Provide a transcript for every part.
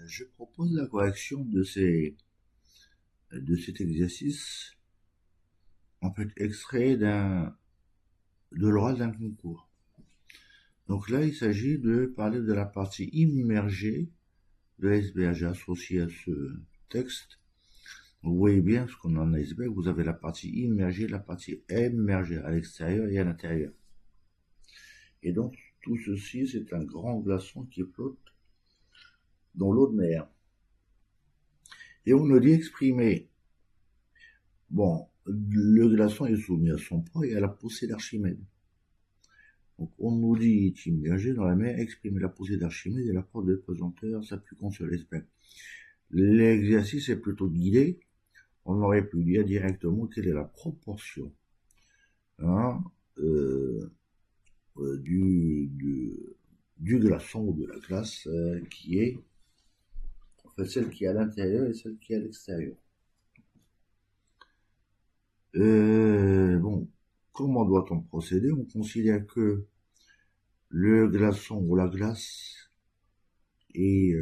Je propose la correction de cet exercice, en fait, extrait de l'oral d'un concours. Donc là, il s'agit de parler de la partie immergée de l'iceberg associée à ce texte. Vous voyez bien ce qu'on a en iceberg, vous avez la partie immergée, la partie émergée à l'extérieur et à l'intérieur. Et donc, tout ceci, c'est un grand glaçon qui flotte dans l'eau de mer. Et on nous dit exprimer. Bon, le glaçon est soumis à son poids et à la poussée d'Archimède. Donc, on nous dit immergé dans la mer, exprimer la poussée d'Archimède et la force de pesanteur s'appliquant sur l'iceberg. L'exercice est plutôt guidé. On aurait pu dire directement quelle est la proportion du glaçon ou de la glace qui est en fait celle qui est à l'intérieur et celle qui est à l'extérieur. Bon, comment doit-on procéder? On considère que le glaçon ou la glace est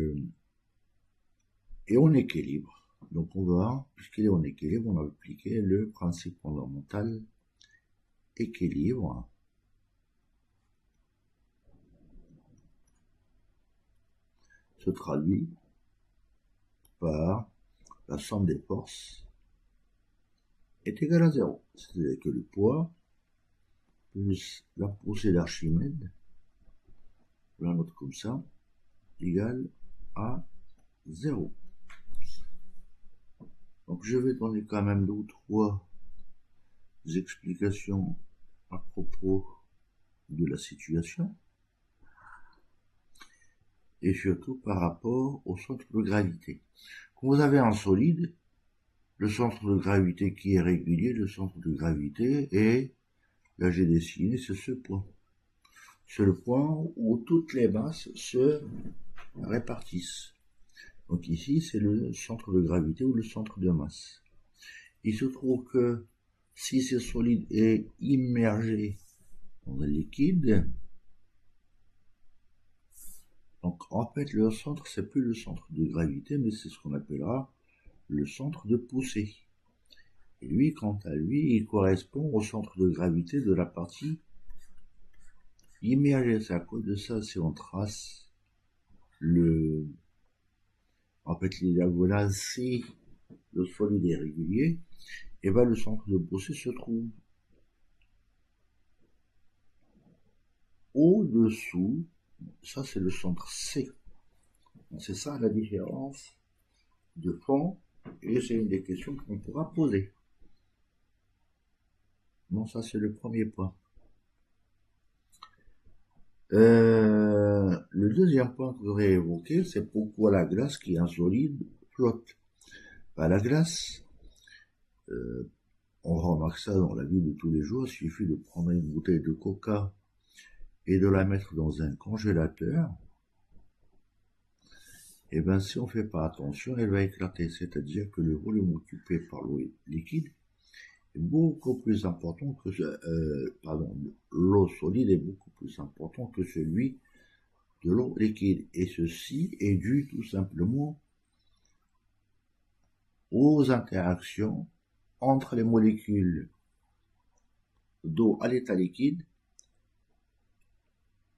en équilibre. Donc on va, puisqu'il est en équilibre, on va appliquer le principe fondamental équilibre. Se traduit par la somme des forces est égale à 0. C'est-à-dire que le poids plus la poussée d'Archimède, on la note comme ça, égale à 0. Donc je vais donner quand même 2 ou 3 explications à propos de la situation et surtout par rapport au centre de gravité. Quand vous avez un solide, le centre de gravité qui est régulier, le centre de gravité est, là j'ai dessiné, c'est ce point. C'est le point où toutes les masses se répartissent. Donc ici, c'est le centre de gravité ou le centre de masse. Il se trouve que si ce solide est immergé dans le liquide, donc en fait le centre, c'est plus le centre de gravité, mais c'est ce qu'on appellera le centre de poussée. Et lui, quant à lui, il correspond au centre de gravité de la partie immergée. C'est à cause de ça, si on trace en fait, les diagonales, si le solide est régulier, et ben le centre de poussée se trouve au-dessous. Ça, c'est le centre C. C'est ça la différence de fond, et c'est une des questions qu'on pourra poser. Non, ça c'est le premier point. Le deuxième point que je voudrais évoquer, c'est pourquoi la glace, qui est un solide, flotte. Ben, la glace, on remarque ça dans la vie de tous les jours, il suffit de prendre une bouteille de coca et de la mettre dans un congélateur. Et ben si on fait pas attention, elle va éclater, c'est-à-dire que le volume occupé par l'eau liquide est beaucoup plus important que l'eau solide est beaucoup plus important que celui de l'eau liquide. Et ceci est dû tout simplement aux interactions entre les molécules d'eau à l'état liquide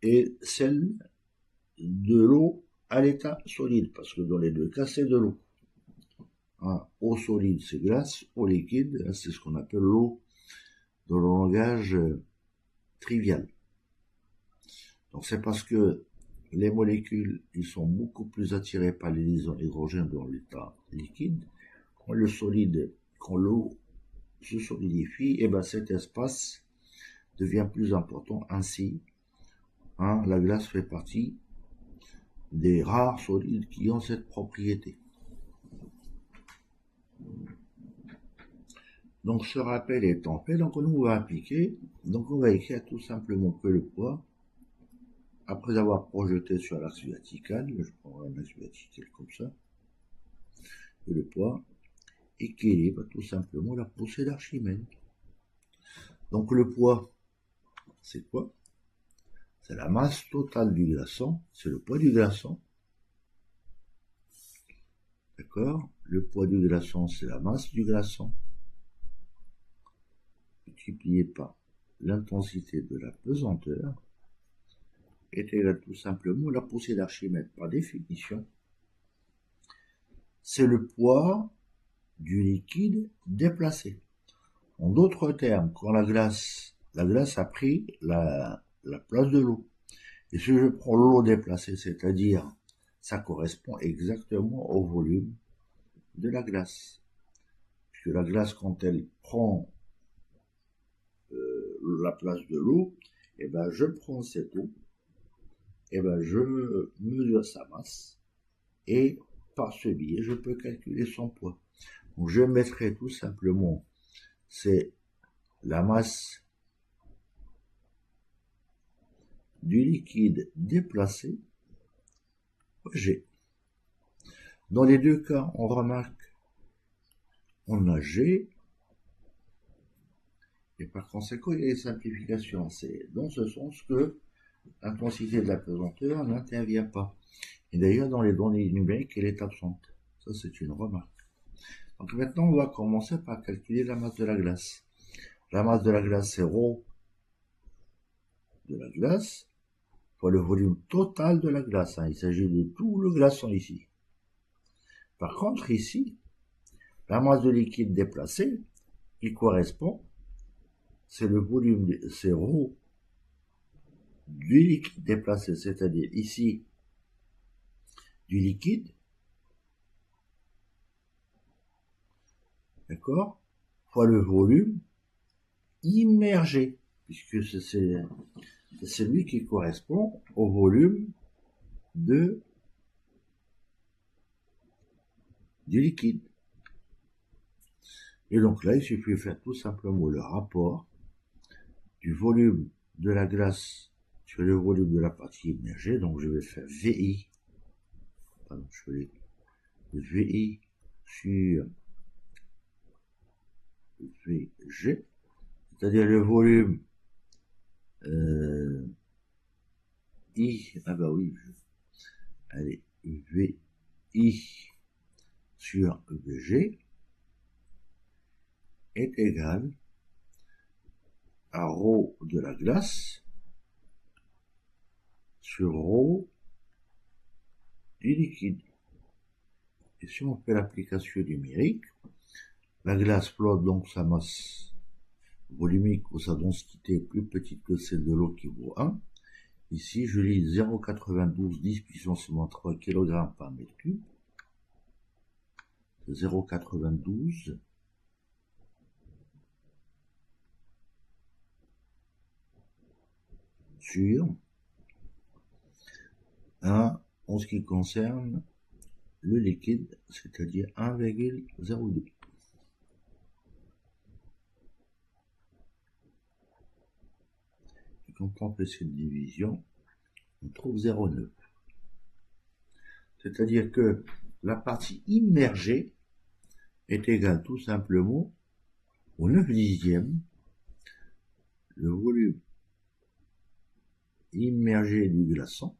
et celles de l'eau à l'état solide, parce que dans les deux cas, c'est de l'eau. Eau solide, c'est glace. Eau liquide, c'est ce qu'on appelle l'eau dans le langage trivial. Donc c'est parce que les molécules, ils sont beaucoup plus attirées par les liaisons hydrogène dans l'état liquide. Quand l'eau se solidifie, et ben cet espace devient plus important. Ainsi, la glace fait partie des rares solides qui ont cette propriété. Donc ce rappel étant fait, donc nous on va appliquer, donc on va écrire tout simplement que le poids, après avoir projeté sur l'axe vertical, je prends un axe vertical comme ça, que le poids équilibre tout simplement la poussée d'Archimède. Donc le poids, c'est quoi? C'est la masse totale du glaçon, c'est le poids du glaçon, D'accord? Le poids du glaçon, c'est la masse du glaçon, multiplié par l'intensité de la pesanteur, est égal tout simplement la poussée d'Archimède. Par définition, c'est le poids du liquide déplacé. En d'autres termes, quand la glace a pris la place de l'eau. Et si je prends l'eau déplacée, c'est-à-dire, ça correspond exactement au volume de la glace. Puisque la glace, quand elle prend la place de l'eau, et ben je prends cette eau, et ben je mesure sa masse, et par ce biais, je peux calculer son poids. Donc je mettrai tout simplement, c'est la masse du liquide déplacé, G. Dans les deux cas, on remarque, on a G, et par conséquent, il y a des simplifications. C'est dans ce sens que l'intensité de la pesanteur n'intervient pas. Et d'ailleurs, dans les données numériques, elle est absente. Ça, c'est une remarque. Donc maintenant, on va commencer par calculer la masse de la glace. La masse de la glace, c'est ρ de la glace fois le volume total de la glace. Il s'agit de tout le glaçon ici. Par contre, ici, la masse de liquide déplacé, qui correspond, c'est le volume, c'est ρ du liquide déplacé, c'est-à-dire ici, du liquide, d'accord, fois le volume immergé, puisque c'est celui qui correspond au volume du liquide. Et donc là, il suffit de faire tout simplement le rapport du volume de la glace sur le volume de la partie immergée. Donc je vais faire VI, pardon, je fais VI sur VG, c'est-à-dire le volume I, ah bah oui, allez, VI sur VG est égal à ρ de la glace sur ρ du liquide. Et si on fait l'application numérique, la glace flotte donc sa masse volumique ou sa densité plus petite que celle de l'eau qui vaut 1. Ici, je lis 0,92 10 puissance moins 3 kg par mètre cube. 0,92 sur 1 en ce qui concerne le liquide, c'est-à-dire 1,02. Et quand on fait cette division, on trouve 0,9. C'est-à-dire que la partie immergée est égale tout simplement au 9 dixième, le volume immergé du glaçon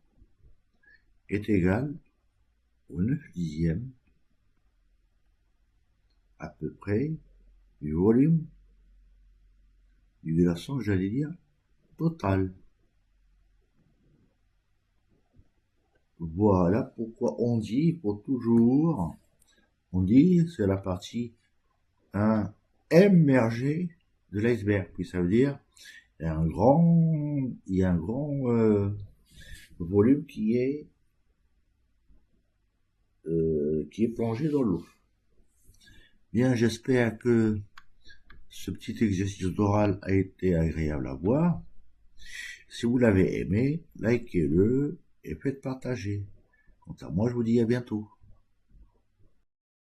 est égal au 9 dixième à peu près du volume du glaçon, j'allais dire, total. Voilà pourquoi on dit, il faut toujours, on dit, c'est la partie immergée de l'iceberg. Puis ça veut dire, il y a un grand volume qui est plongé dans l'eau. Bien, j'espère que ce petit exercice d'oral a été agréable à voir. Si vous l'avez aimé, likez-le et faites partager. Quant à moi, je vous dis à bientôt.